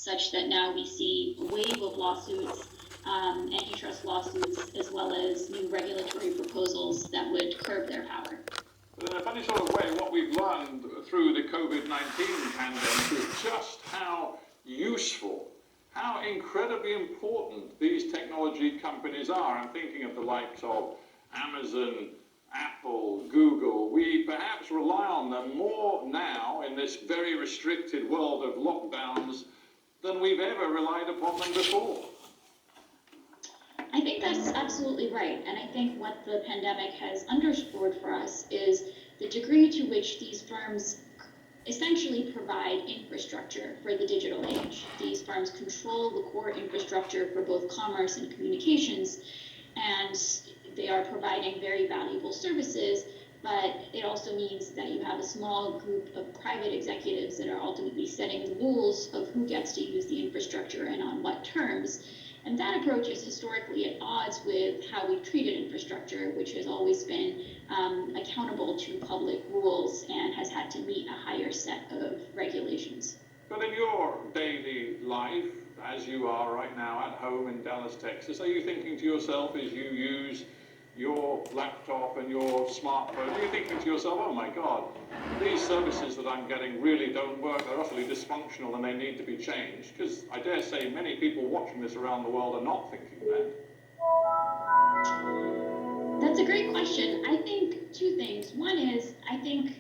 such that now we see a wave of lawsuits, antitrust lawsuits, as well as new regulatory proposals that would curb their power. But in a funny sort of way, what we've learned through the COVID-19 pandemic is just how useful, how incredibly important these technology companies are. I'm thinking of the likes of Amazon, Apple, Google. We perhaps rely on them more now in this very restricted world of lockdowns than we've ever relied upon them before. I think that's absolutely right. And I think what the pandemic has underscored for us is the degree to which these firms essentially provide infrastructure for the digital age. These firms control the core infrastructure for both commerce and communications, and they are providing very valuable services, but it also means that you have a small group of private executives that are ultimately setting the rules of who gets to use the infrastructure and on what terms. And that approach is historically at odds with how we've treated infrastructure, which has always been accountable to public rules and has had to meet a higher set of regulations. But in your daily life, as you are right now at home in Dallas, Texas, are you thinking to yourself as you use your laptop and your smartphone, are you thinking to yourself, oh my God, these services that I'm getting really don't work, they're utterly dysfunctional and they need to be changed? Because I dare say many people watching this around the world are not thinking that. That's a great question. I think two things. One is, I think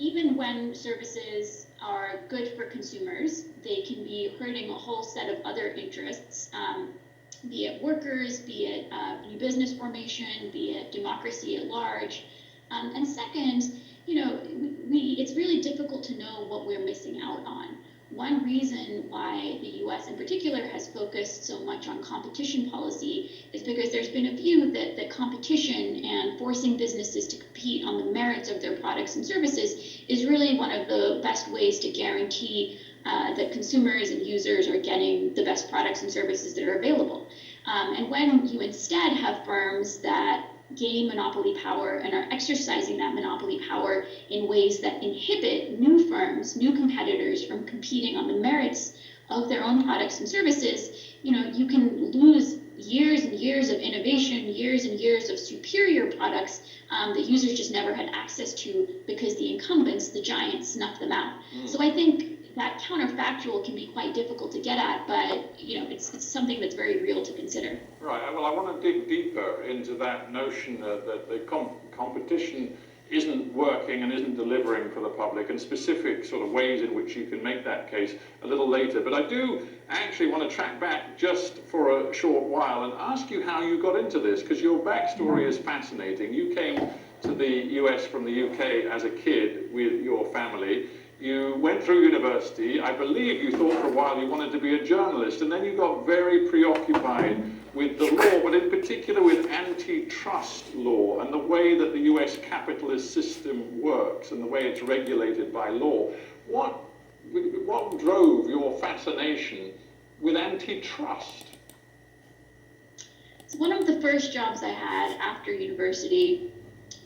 even when services are good for consumers, they can be hurting a whole set of other interests, be it workers, be it new business formation, be it democracy at large. And second, it's really difficult to know what we're missing out on. One reason why the US in particular has focused so much on competition policy is because there's been a view that competition and forcing businesses to compete on the merits of their products and services is really one of the best ways to guarantee that consumers and users are getting the best products and services that are available. And when you instead have firms that gain monopoly power and are exercising that monopoly power in ways that inhibit new firms, new competitors from competing on the merits of their own products and services, you can lose years and years of innovation, years and years of superior products that users just never had access to because the incumbents, the giants, snuffed them out. So I think that counterfactual can be quite difficult to get at, but it's something that's very real to consider. Right. Well, I want to dig deeper into that notion that the competition isn't working and isn't delivering for the public, and specific sort of ways in which you can make that case a little later. But I do actually want to track back just for a short while and ask you how you got into this, because your backstory is fascinating. You came to the US from the UK as a kid with your family. You went through university. I believe you thought for a while you wanted to be a journalist, and then you got very preoccupied with the law, but in particular with antitrust law and the way that the US capitalist system works and the way it's regulated by law. What drove your fascination with antitrust? So one of the first jobs I had after university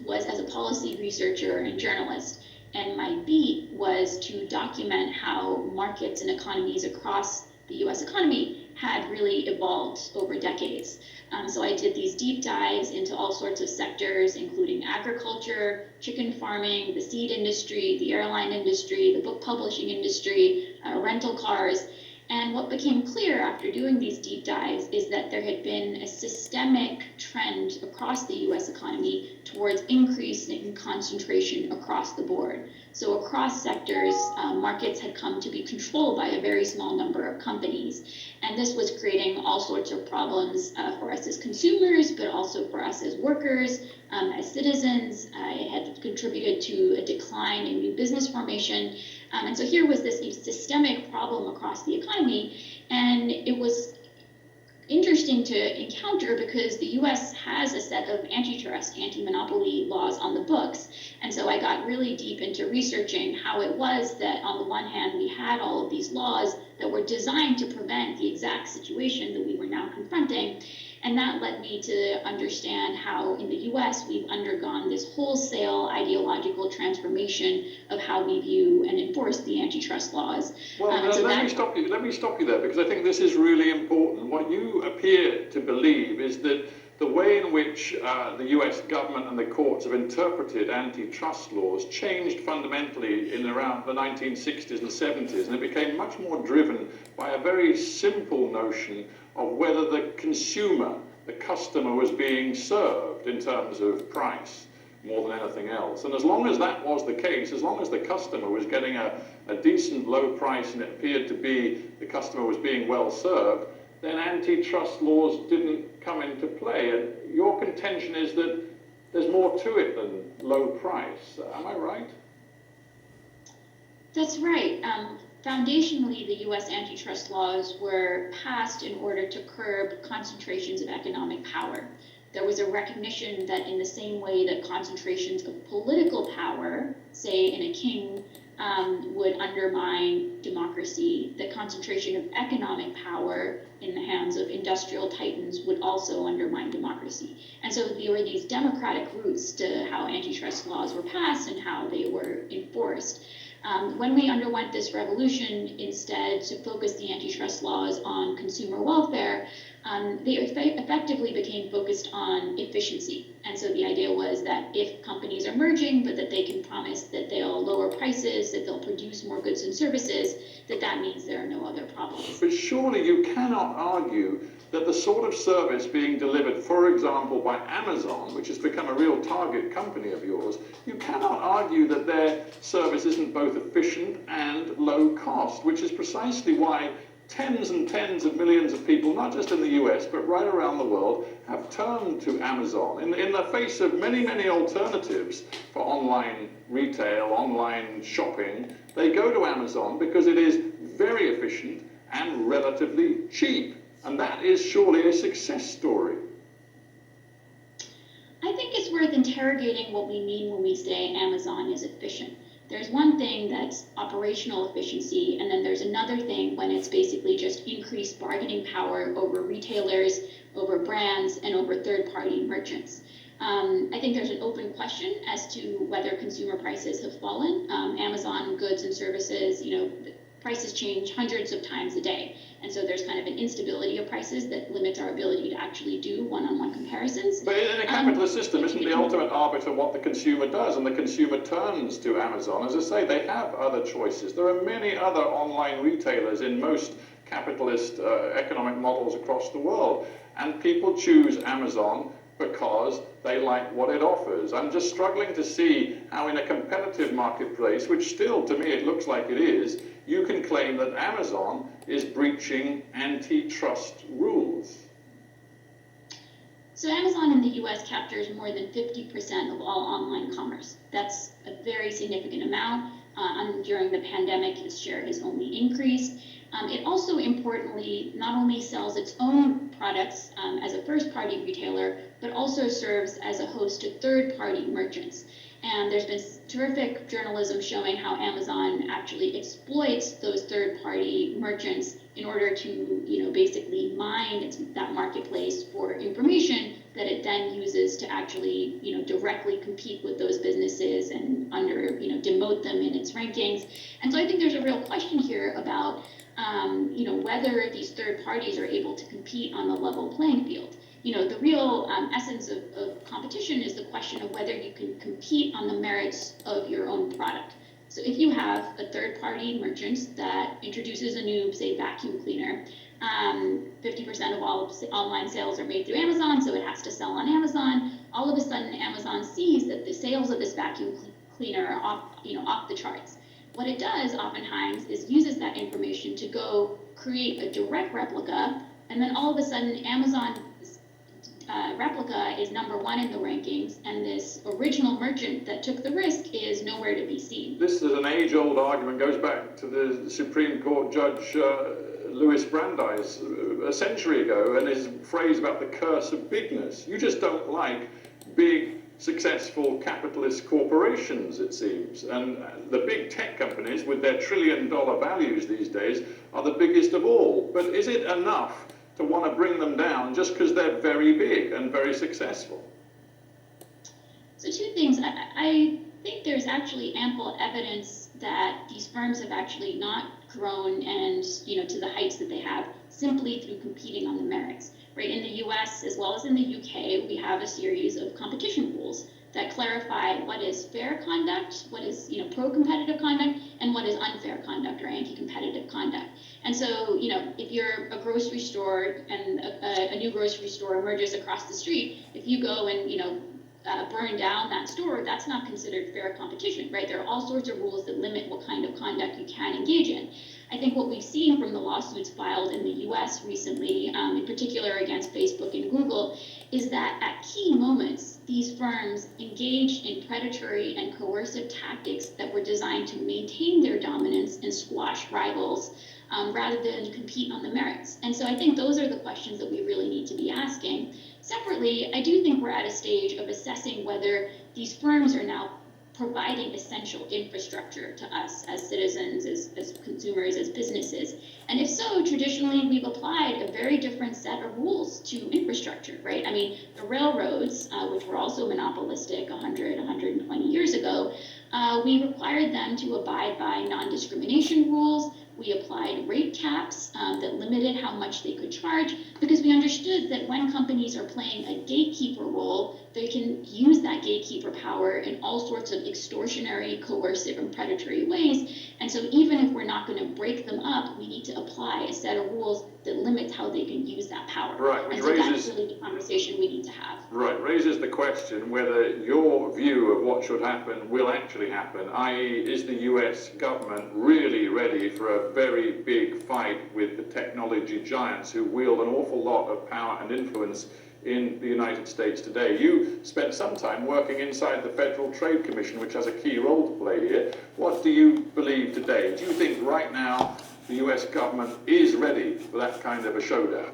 was as a policy researcher and journalist. And my beat was to document how markets and economies across the US economy had really evolved over decades. So I did these deep dives into all sorts of sectors, including agriculture, chicken farming, the seed industry, the airline industry, the book publishing industry, rental cars. And what became clear after doing these deep dives is that there had been a systemic trend across the US economy towards increasing concentration across the board. So across sectors, markets had come to be controlled by a very small number of companies. And this was creating all sorts of problems for us as consumers, but also for us as workers, as citizens. It had contributed to a decline in new business formation. And so here was this systemic problem across the economy, and it was interesting to encounter because the US has a set of antitrust, anti-monopoly laws on the books. And so I got really deep into researching how it was that on the one hand, we had all of these laws that were designed to prevent the exact situation that we were now confronting. And that led me to understand how in the US we've undergone this wholesale ideological transformation of how we view and enforce the antitrust laws. Well, let me stop you there, because I think this is really important. What you appear to believe is that the way in which the US government and the courts have interpreted antitrust laws changed fundamentally in around the 1960s and 70s, and it became much more driven by a very simple notion of whether the consumer, the customer, was being served in terms of price more than anything else. And as long as that was the case, as long as the customer was getting a decent low price and it appeared to be the customer was being well served, then antitrust laws didn't come into play. And your contention is that there's more to it than low price. Am I right? That's right. Foundationally, the US antitrust laws were passed in order to curb concentrations of economic power. There was a recognition that in the same way that concentrations of political power, say in a king, would undermine democracy, the concentration of economic power in the hands of industrial titans would also undermine democracy. And so there were these democratic roots to how antitrust laws were passed and how they were enforced. When we underwent this revolution, instead to focus the antitrust laws on consumer welfare, they effectively became focused on efficiency. And so the idea was that if companies are merging, but that they can promise that they'll lower prices, that they'll produce more goods and services, that means there are no other problems. But surely you cannot argue that the sort of service being delivered, for example, by Amazon, which has become a real target company of yours, you cannot argue that their service isn't both efficient and low cost, which is precisely why tens and tens of millions of people, not just in the US, but right around the world, have turned to Amazon in the face of many, many alternatives for online retail, online shopping. They go to Amazon because it is very efficient and relatively cheap. And that is surely a success story. I think it's worth interrogating what we mean when we say Amazon is efficient. There's one thing that's operational efficiency, and then there's another thing when it's basically just increased bargaining power over retailers, over brands, and over third-party merchants. I think there's an open question as to whether consumer prices have fallen. Amazon goods and services, prices change hundreds of times a day. And so there's kind of an instability of prices that limits our ability to actually do one-on-one comparisons. But in a capitalist system, isn't the ultimate arbiter what the consumer does? And the consumer turns to Amazon. As I say, they have other choices. There are many other online retailers in most capitalist economic models across the world. And people choose Amazon because they like what it offers. I'm just struggling to see how in a competitive marketplace, which still, to me, it looks like it is, you can claim that Amazon is breaching antitrust rules. So Amazon in the US captures more than 50% of all online commerce. That's a very significant amount. During the pandemic, its share has only increased. It also importantly not only sells its own products as a first-party retailer, but also serves as a host to third-party merchants. And there's been terrific journalism showing how Amazon actually exploits those third-party merchants in order to, basically mine that marketplace for information that it then uses to actually, directly compete with those businesses and demote them in its rankings. And so I think there's a real question here about, whether these third parties are able to compete on a level playing field. The real essence of competition is the question of whether you can compete on the merits of your own product. So if you have a third-party merchant that introduces a new, say, vacuum cleaner, 50% of all online sales are made through Amazon, so it has to sell on Amazon. All of a sudden, Amazon sees that the sales of this vacuum cleaner are off the charts. What it does oftentimes is uses that information to go create a direct replica, and then all of a sudden, Amazon replica is #1 in the rankings, and this original merchant that took the risk is nowhere to be seen. This is an age-old argument, goes back to the Supreme Court Judge Louis Brandeis a century ago, and his phrase about the curse of bigness. You just don't like big, successful capitalist corporations, it seems. And the big tech companies with their trillion-dollar values these days are the biggest of all. But is it enough to want to bring them down just because they're very big and very successful? So two things. I think there's actually ample evidence that these firms have actually not grown and, to the heights that they have simply through competing on the merits. Right? In the US as well as in the UK, we have a series of competition rules that clarify what is fair conduct, what is pro-competitive conduct, and what is unfair conduct or anti-competitive conduct. And so, if you're a grocery store and a new grocery store emerges across the street, if you go and burn down that store, that's not considered fair competition, right? There are all sorts of rules that limit what kind of conduct you can engage in. I think what we've seen from the lawsuits filed in the US recently, in particular against Facebook and Google, is that at key moments, these firms engaged in predatory and coercive tactics that were designed to maintain their dominance and squash rivals rather than compete on the merits. And so I think those are the questions that we really need to be asking. Separately, I do think we're at a stage of assessing whether these firms are now providing essential infrastructure to us as citizens, as consumers, as businesses. And if so, traditionally, we've applied a very different set of rules to infrastructure, right? I mean, the railroads, which were also monopolistic 120 years ago, we required them to abide by non-discrimination rules. We applied rate caps that limited how much they could charge because we understood that when companies are playing a gatekeeper role, they can use that gatekeeper power in all sorts of extortionary, coercive, and predatory ways. And so even if we're not going to break them up, we need to apply a set of rules that limits how they can use that power. Right, which and so raises, that's really the conversation we need to have. Right, raises the question whether your view of what should happen will actually happen, i.e. is the US government really ready for a very big fight with the technology giants who wield an awful lot of power and influence in the United States today? You spent some time working inside the Federal Trade Commission, which has a key role to play here. What do you believe today? Do you think right now the US government is ready for that kind of a showdown?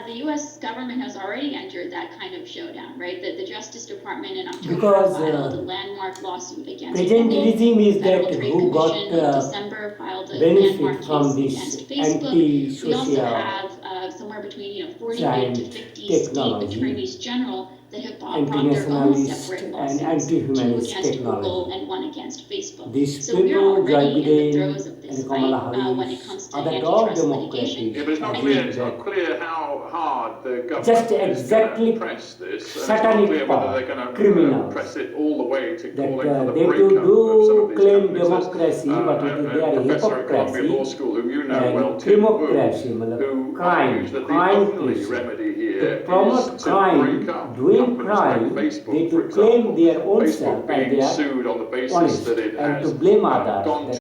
The U.S. government has already entered that kind of showdown, right? The Justice Department in October Because, filed a landmark lawsuit against present Google. regime is Federal that Trade who got Commission in December filed a landmark benefit case from against this Facebook. We also anti-social have somewhere between 48 to giant 50 state technology, attorneys general that have brought their own anti-nationalist separate and lawsuits, two anti-humanist against technology. Google and one against Facebook. These So we're people, Joe already in the Biden throes of this and fight Kamala when it Harris comes to are the top antitrust litigation. Democrats. Yeah, but it's not clear. It's not clear how hard the government Just is exactly going to press this. And it's satanic not clear whether power, they're going to criminals, press it all the way to that calling for the they breakup of some do of these claim companies. democracy, but it is their Professor at Columbia Law hypocrisy School, whom you know well, and Tim Wu, democracy, who crime, argues that the crime only person. remedy here To is promote to crime, break up doing companies crime, like Facebook, they for to claim example. their own Facebook self being and they are sued on the basis honest that it and has to blame others. gone